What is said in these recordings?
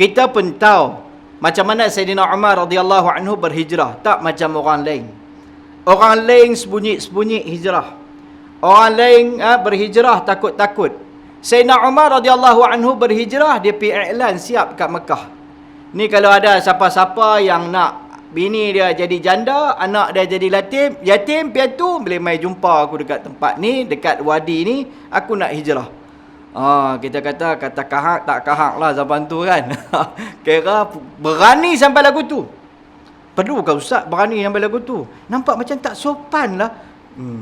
Kita pun tahu macam mana Sayyidina Umar radhiyallahu anhu berhijrah. Tak macam orang lain. Orang lain sembunyi-sembunyi hijrah. Orang lain berhijrah takut-takut. Sayyidina Umar radhiyallahu anhu berhijrah, dia pergi iklan siap kat Mekah. Ni kalau ada siapa-siapa yang nak bini dia jadi janda, anak dia jadi yatim piatu, boleh mai jumpa aku dekat tempat ni, dekat wadi ni, aku nak hijrah. Kita kata kahak tak kahak lah zaman tu kan. Kira berani sampai lagu tu. Perlu ke ustaz berani sampai lagu tu? Nampak macam tak sopan lah.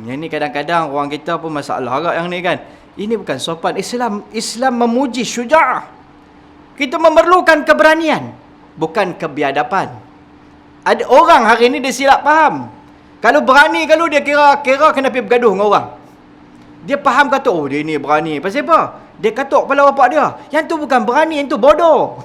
Yang ni kadang-kadang orang kita pun masalah agak yang ni kan. Ini bukan sopan. Islam memuji syuja'ah. Kita memerlukan keberanian, bukan kebiadapan. Ada orang hari ni dia silap faham. Kalau berani, kalau dia kira kena pergi bergaduh dengan orang. Dia faham kata, oh dia ni berani. Pasal apa? Dia katuk kepala bapak dia. Yang tu bukan berani, yang tu bodoh.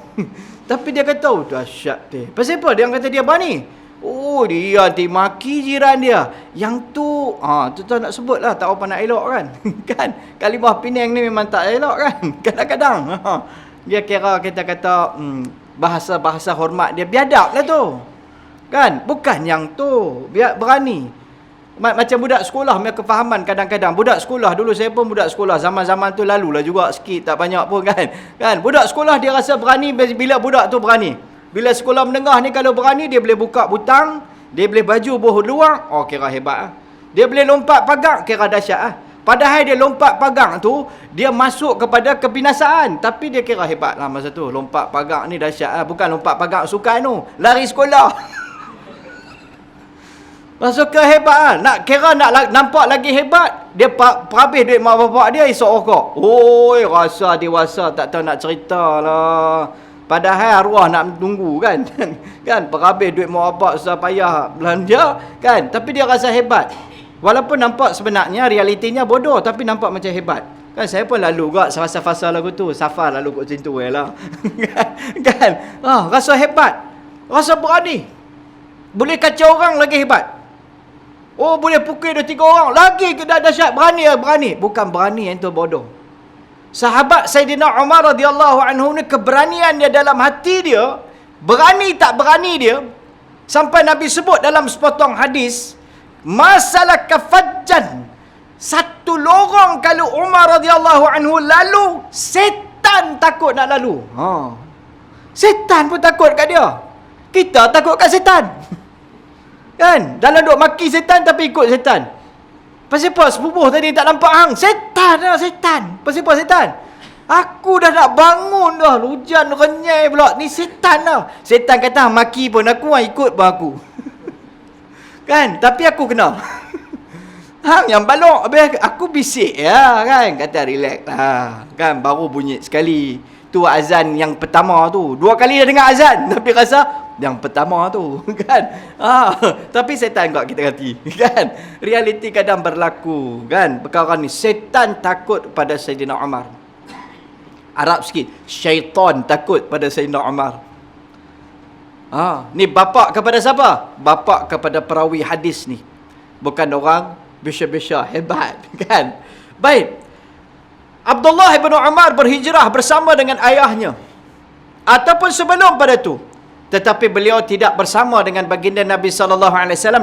Tapi dia kata, oh dahsyat dia. Pasal apa dia kata dia berani? Oh dia nanti maki jiran dia. Yang tu, tu nak sebut lah. Tak apa nak elok kan. Kan? Kalimah Penang ni memang tak elok kan. Kadang-kadang. Dia kira kita kata, bahasa-bahasa hormat dia biadab lah tu. Kan? Bukan yang tu. Biar berani. Macam budak sekolah punya kefahaman kadang-kadang. Budak sekolah, dulu saya pun budak sekolah. Zaman-zaman tu lalulah juga sikit, tak banyak pun kan. Kan? Budak sekolah dia rasa berani bila budak tu berani. Bila sekolah menengah ni kalau berani, dia boleh buka butang, dia boleh baju boh luar, kira hebat lah. Dia boleh lompat pagar, kira dahsyat lah. Padahal dia lompat pagar tu, dia masuk kepada kebinasaan. Tapi dia kira hebat lah masa tu. Lompat pagar ni dahsyat lah. Bukan lompat pagar sukan tu. Lari sekolah. Masuk ke hebat lah. Nak kira nak nampak lagi hebat, dia perhabis duit mak bapak dia, esok rokok. Oi, rasa dewasa, tak tahu nak cerita lah. Padahal arwah nak tunggu kan. Kan, perhabis duit mak bapak susah payah belanja kan. Tapi dia rasa hebat. Walaupun nampak sebenarnya realitinya bodoh, tapi nampak macam hebat. Kan saya pun lalu juga fasa-fasa lagu tu. Safar lalu kot macam tu lah. Kan? Rasa hebat. Rasa berani. Boleh kacau orang lagi hebat. Oh boleh pukul 2-3 orang. Lagi dah dahsyat. Berani. Bukan berani yang tu bodoh. Sahabat Sayyidina Umar radhiyallahu anhu ni keberanian dia dalam hati dia. Berani tak berani dia. Sampai Nabi sebut dalam sepotong hadis. Masalah kafajjan. Satu lorong kalau Umar radhiyallahu anhu lalu, setan takut nak lalu. Setan pun takut kat dia. Kita takut kat setan. Kan? Dalam duk maki setan tapi ikut setan. Pasal apa sepupuh tadi tak nampak hang? Setan lah setan. Pasal apa setan? Aku dah nak bangun dah. Hujan renyai pula. Ni setan lah. Setan kata maki pun aku, ikut pun aku. Kan? Tapi aku kena. Hang yang balok. Habis aku bisik ya kan. Kata relax lah. Kan? Baru bunyi sekali. Tu azan yang pertama tu. 2 kali dah dengar azan. Tapi rasa yang pertama tu. Kan? Tapi setan kat kita hati. Kan? Realiti kadang berlaku. Kan? Perkara ni. Setan takut pada Sayyidina Umar. Arab sikit. Syaitan takut pada Sayyidina Umar. Ni bapak kepada siapa? Bapak kepada perawi hadis ni. Bukan orang besar-besar hebat. Kan? Baik. Abdullah bin Umar berhijrah bersama dengan ayahnya. Ataupun sebelum pada tu. Tetapi beliau tidak bersama dengan baginda Nabi SAW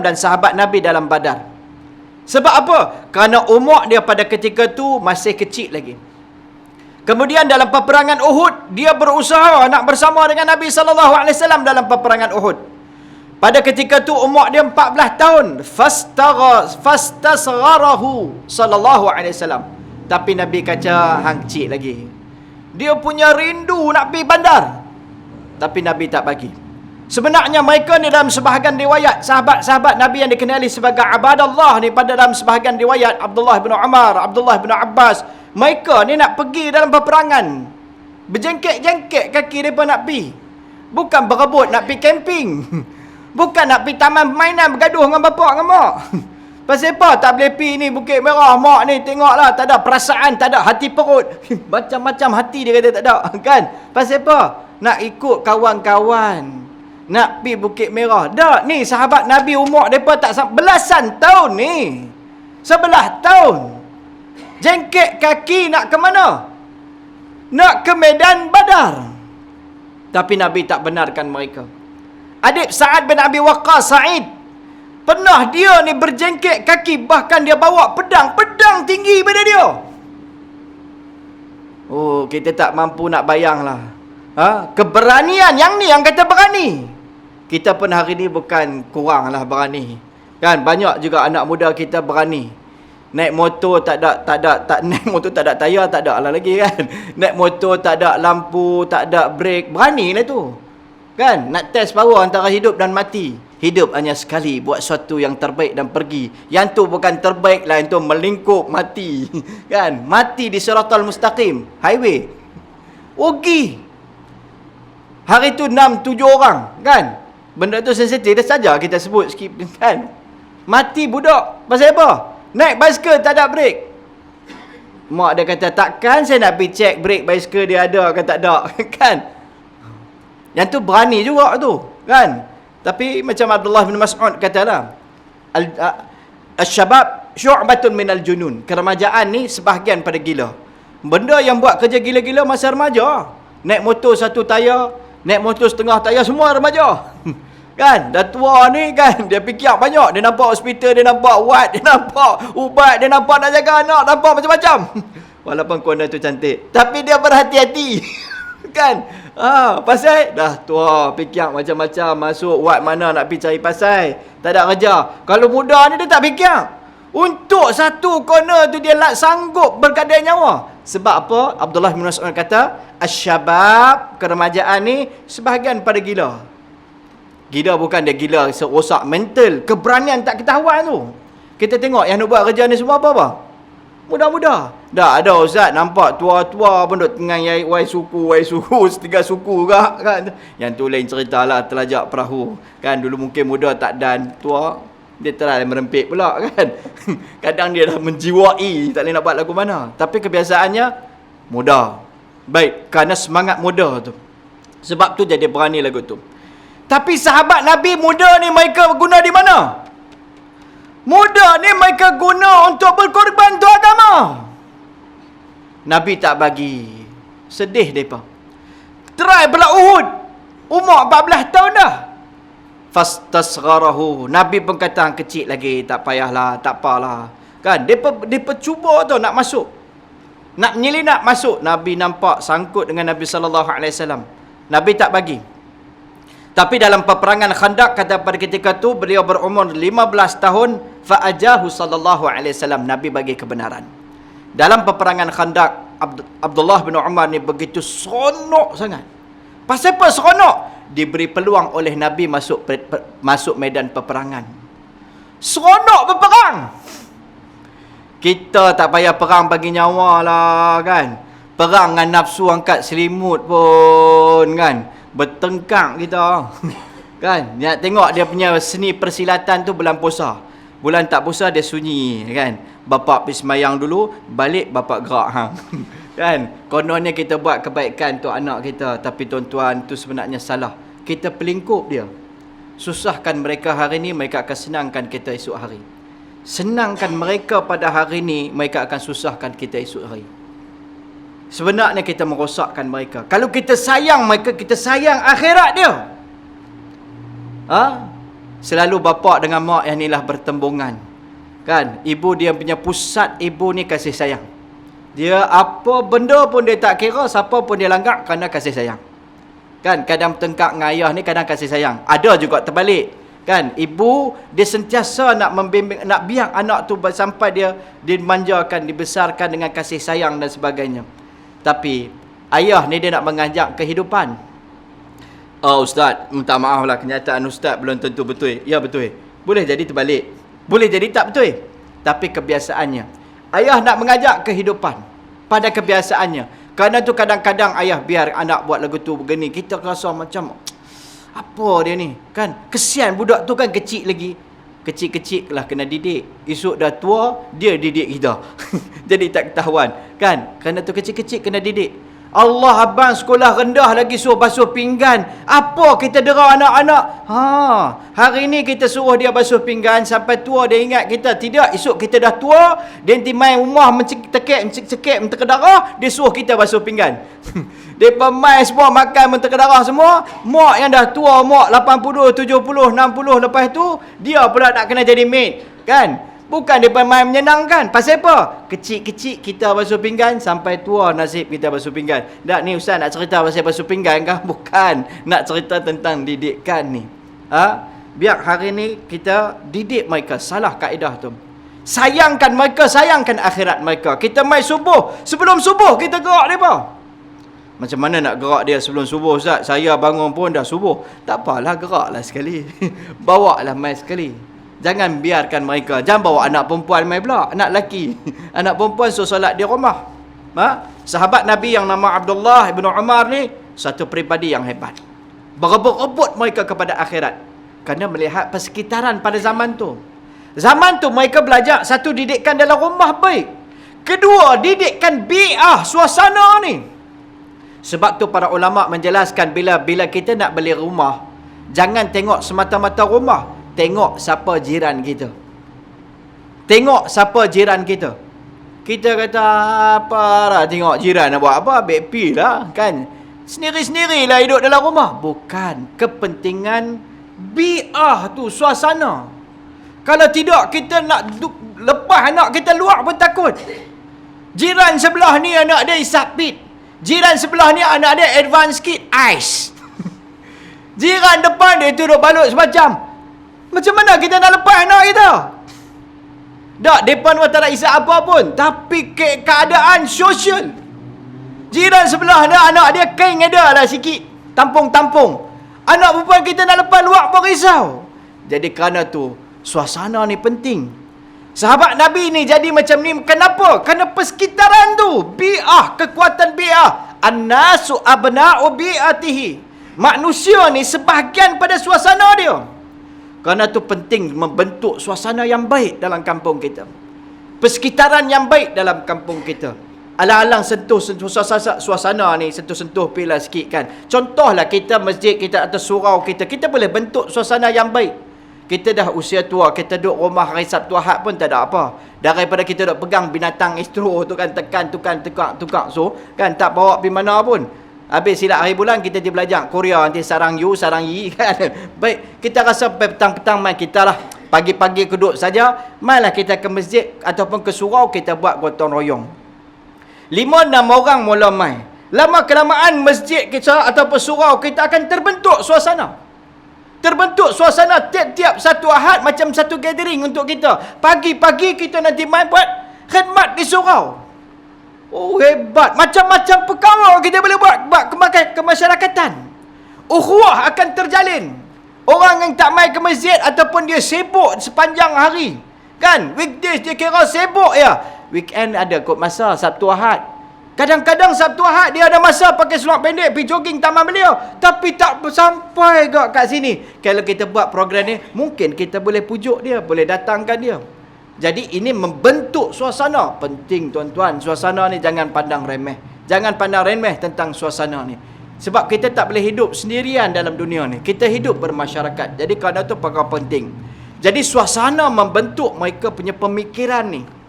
dan sahabat Nabi dalam Badar. Sebab apa? Kerana umur dia pada ketika tu masih kecil lagi. Kemudian dalam peperangan Uhud, dia berusaha nak bersama dengan Nabi SAW dalam peperangan Uhud. Pada ketika tu umur dia 14 tahun. Fastasgharahu sallallahu alaihi wasallam. Tapi Nabi kata hang kecil lagi. Dia punya rindu nak pergi bandar. Tapi Nabi tak bagi. Sebenarnya mereka ni dalam sebahagian riwayat, sahabat-sahabat Nabi yang dikenali sebagai Abadallah ni, pada dalam sebahagian riwayat, Abdullah bin Umar, Abdullah bin Abbas, mereka ni nak pergi dalam peperangan. Berjengkek-jengkek kaki mereka nak pergi. Bukan berebut nak pergi camping. Bukan nak pergi taman permainan bergaduh dengan bapak dengan mak. Pasal apa tak boleh pergi ni Bukit Merah, mak ni tengoklah tak ada perasaan, tak ada hati perut. Macam-macam hati dia kata tak ada. Kan? Pasal apa? Nak ikut kawan-kawan. Nak pergi Bukit Merah. Tak, ni sahabat Nabi umur mereka tak belasan tahun ni. 11 tahun. Jengkek kaki nak ke mana? Nak ke medan Badar. Tapi Nabi tak benarkan mereka. Adik Sa'ad bin Abi Waqqas, Sa'id, pernah dia ni berjengkek kaki, bahkan dia bawa pedang tinggi pada dia. Oh, kita tak mampu nak bayanglah. Keberanian yang ni yang kata berani. Kita pun hari ni bukan kuranglah berani. Kan, banyak juga anak muda kita berani. Naik motor tak naik motor tak ada tayar, tak ada lah lagi kan. Naik motor tak ada lampu, tak ada brake, beranilah tu. Kan, nak test power antara hidup dan mati. Hidup hanya sekali, buat sesuatu yang terbaik dan pergi. Yang tu bukan terbaik lah, yang tu melingkup mati. Kan, mati di Siratal Mustaqim, highway. Rugi. Hari tu 6-7 orang, kan. Benda tu sensitif, dah saja kita sebut sikit, kan. Mati budak, pasal apa? Naik basikal tak ada brake. Mak dia kata, takkan saya nak pergi check brake basikal dia ada ke tak ada. Kan. Yang tu berani juga tu, kan. Tapi macam Abdullah bin Mas'ud katalah, Al-syabab syu'batun minal junun. Keremajaan ni sebahagian pada gila. Benda yang buat kerja gila-gila masa remaja. Naik motor satu tayar, naik motor setengah tayar, semua remaja. Kan, dah tua ni kan, dia fikir banyak. Dia nampak hospital, dia nampak wad, dia nampak ubat, dia nampak nak jaga anak, nampak macam-macam. Walaupun kona tu cantik, tapi dia berhati-hati. Kan, pasal dah tua, fikir macam-macam, masuk wad mana nak pergi cari pasal, tak ada kerja. Kalau muda ni dia tak fikir. Untuk satu kona tu dia sanggup bergadai nyawa. Sebab apa? Abdullah bin Mas'ud kata, Asy-syabab, keremajaan ni sebahagian pada gila. Gila bukan dia gila rosak mental, keberanian tak ketahuan tu. Kita tengok yang nak buat kerja ni semua apa-apa? Muda-muda. Dah ada ustaz nampak tua-tua pun duk tengah wai suku, tiga suku kan. Yang tu lain ceritalah, telajak perahu. Kan dulu mungkin muda tak dan, tua dia terlalu merempit pula kan. Kadang dia dah menjiwai, tak boleh nak buat lagu mana. Tapi kebiasaannya muda. Baik, kerana semangat muda tu. Sebab tu jadi berani lagu tu. Tapi sahabat Nabi muda ni mereka guna di mana? Muda ni mereka guna untuk berkorban untuk agama. Nabi tak bagi. Sedih mereka. Try pula Uhud. Umur 14 tahun dah. Fastasgharahu. Nabi pun kata kecil lagi, tak payahlah, tak apalah. Kan, dia cuba tu nak masuk. Nak menyelinap masuk. Nabi nampak sangkut dengan Nabi SAW. Nabi tak bagi. Tapi dalam peperangan Khandaq, kata pada ketika tu beliau berumur 15 tahun, fa'ajahu sallallahu alaihi wasallam, Nabi bagi kebenaran. Dalam peperangan Khandaq, Abdullah bin Umar ni begitu seronok sangat. Pasal apa seronok? Diberi peluang oleh Nabi masuk medan peperangan. Seronok berperang. Kita tak payah perang bagi nyawa lah kan. Perang dengan nafsu angkat selimut pun kan. Bertengkang kita. Kan? Nak tengok dia punya seni persilatan tu bulan puasa. Bulan tak puasa dia sunyi kan. Bapak pergi semayang dulu, balik bapak gerak hang. Kan? Kononnya kita buat kebaikan tu anak kita, tapi tuan-tuan tu sebenarnya salah. Kita pelingkup dia. Susahkan mereka hari ni, mereka akan senangkan kita esok hari. Senangkan mereka pada hari ni, mereka akan susahkan kita esok hari. Sebenarnya kita merosakkan mereka. Kalau kita sayang mereka, kita sayang akhirat dia. Selalu bapa dengan mak yang inilah bertembungan. Kan? Ibu dia punya pusat, ibu ni kasih sayang. Dia apa benda pun dia tak kira, siapa pun dia langgar kerana kasih sayang. Kan? Kadang tengkak dengan ayah ni kadang kasih sayang. Ada juga terbalik. Kan? Ibu dia sentiasa nak membimbing, nak biar anak tu sampai dia dimanjakan, dibesarkan dengan kasih sayang dan sebagainya. Tapi ayah ni dia nak mengajak kehidupan. Ustaz, minta maaf lah, kenyataan ustaz belum tentu betul. Ya betul. Boleh jadi terbalik. Boleh jadi tak betul. Tapi kebiasaannya. Ayah nak mengajak kehidupan pada kebiasaannya. Kerana tu kadang-kadang ayah biar anak buat lagu tu begini, kita rasa macam apa dia ni? Kan? Kesian budak tu kan kecil lagi. Kecil-kecil lah kena didik. Esok dah tua, dia didik kita. Jadi tak ketahuan. Kan? Kerana tu kecil-kecil kena didik. Allah abang sekolah rendah lagi suruh basuh pinggan. Apa kita dera anak-anak? Hari ni kita suruh dia basuh pinggan sampai tua dia ingat kita. Tidak, esok kita dah tua, dia nanti main rumah mencekik, menterkedarah, dia suruh kita basuh pinggan. Depa mai semua makan mentega darah semua. Mak yang dah tua, mak 80, 70, 60 lepas tu dia pula nak kena jadi maid, kan? Bukan depa main menyenangkan. Pasal apa? Kecil-kecil kita basuh pinggan, sampai tua nasib kita basuh pinggan. Tak, ni ustaz nak cerita pasal basuh pinggan kah? Bukan. Nak cerita tentang didikan ni. Biar hari ni kita didik mereka. Salah kaedah tu. Sayangkan mereka, sayangkan akhirat mereka. Kita mai subuh, sebelum subuh kita gerak mereka. Macam mana nak gerak dia sebelum subuh, ustaz? Saya bangun pun dah subuh. Tak apalah, geraklah sekali. Bawa lah mai sekali. Jangan biarkan mereka. Jangan bawa anak perempuan mai pula. Anak lelaki. Anak perempuan suruh solat di rumah. Sahabat Nabi yang nama Abdullah ibn Umar ni, satu peribadi yang hebat. Berebut-rebut mereka kepada akhirat. Kerana melihat persekitaran pada zaman tu. Zaman tu mereka belajar, satu, didikan dalam rumah baik. Kedua, didikan bi'ah, suasana ni. Sebab tu para ulama' menjelaskan, bila kita nak beli rumah, jangan tengok semata-mata rumah. Tengok siapa jiran kita. Tengok siapa jiran kita. Kita kata, apa lah tengok jiran nak buat apa? BP lah, kan? Sendiri-sendiri lah hidup dalam rumah. Bukan. Kepentingan bi'ah tu, suasana. Kalau tidak, kita nak lepas anak kita luar pun takut. Jiran sebelah ni anak dia isap pit. Jiran sebelah ni anak dia advance kit ice. Jiran depan dia duduk balut semacam. Macam mana kita nak lepas anak kita? Tak, depan pun tak nak isap apa pun. Tapi keadaan sosial. Jiran sebelah dia, anak dia kain ada lah sikit. Tampung-tampung. Anak perempuan kita nak lepas luar pun risau. Jadi kerana tu, suasana ni penting. Sahabat Nabi ni jadi macam ni. Kenapa? Kerana persekitaran tu. Bi'ah, kekuatan bi'ah. An-nasu abna'u bi'atihi. Manusia ni sebahagian pada suasana dia. Kerana tu penting membentuk suasana yang baik dalam kampung kita. Persekitaran yang baik dalam kampung kita. Alang-alang sentuh suasana ni, sentuh-sentuh pila sikit kan. Contohlah kita masjid kita atau surau kita, kita boleh bentuk suasana yang baik. Kita dah usia tua, kita duduk rumah hari Sabtu Ahad pun tak ada apa. Daripada kita duduk pegang binatang istro tu kan, tekan, tukar so, kan tak bawa pergi mana pun. Habis silap hari bulan kita dia belajar Korea, nanti sarang you, sarang yi kan. Baik, kita rasa petang-petang main kita lah. Pagi-pagi duduk saja, mainlah kita ke masjid ataupun ke surau, kita buat gotong royong. 5-6 orang mula main. Lama-kelamaan masjid kita ataupun surau kita akan terbentuk suasana. Terbentuk suasana tiap-tiap satu Ahad macam satu gathering untuk kita. Pagi-pagi kita nanti main buat khidmat di surau. Oh, hebat. Macam-macam perkara kita boleh buat kemasyarakatan. Ukhuwah akan terjalin. Orang yang tak main ke masjid ataupun dia sibuk sepanjang hari. Kan? Weekdays dia kira sibuk ya. Weekend ada kot masa Sabtu Ahad. Kadang-kadang Sabtu Ahad dia ada masa pakai seluar pendek pergi jogging taman beliau. Tapi tak sampai kat sini. Kalau kita buat program ni, mungkin kita boleh pujuk dia, boleh datangkan dia. Jadi ini membentuk suasana. Penting tuan-tuan, suasana ni jangan pandang remeh. Jangan pandang remeh tentang suasana ni. Sebab kita tak boleh hidup sendirian dalam dunia ni. Kita hidup bermasyarakat. Jadi kerana tu perkara penting. Jadi suasana membentuk mereka punya pemikiran ni.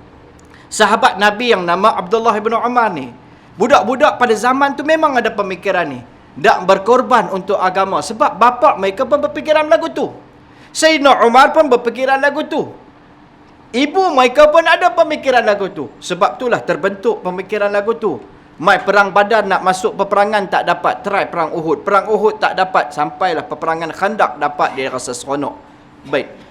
Sahabat Nabi yang nama Abdullah ibn Umar ni, budak-budak pada zaman tu memang ada pemikiran ni. Tak berkorban untuk agama. Sebab bapa mereka pun berfikiran lagu tu. Sayyidina Umar pun berfikiran lagu tu. Ibu mereka pun ada pemikiran lagu tu. Sebab itulah terbentuk pemikiran lagu tu. Mai perang Badar nak masuk peperangan tak dapat. Try perang Uhud. Perang Uhud tak dapat. Sampailah peperangan Khandaq dapat, dia rasa seronok. Baik.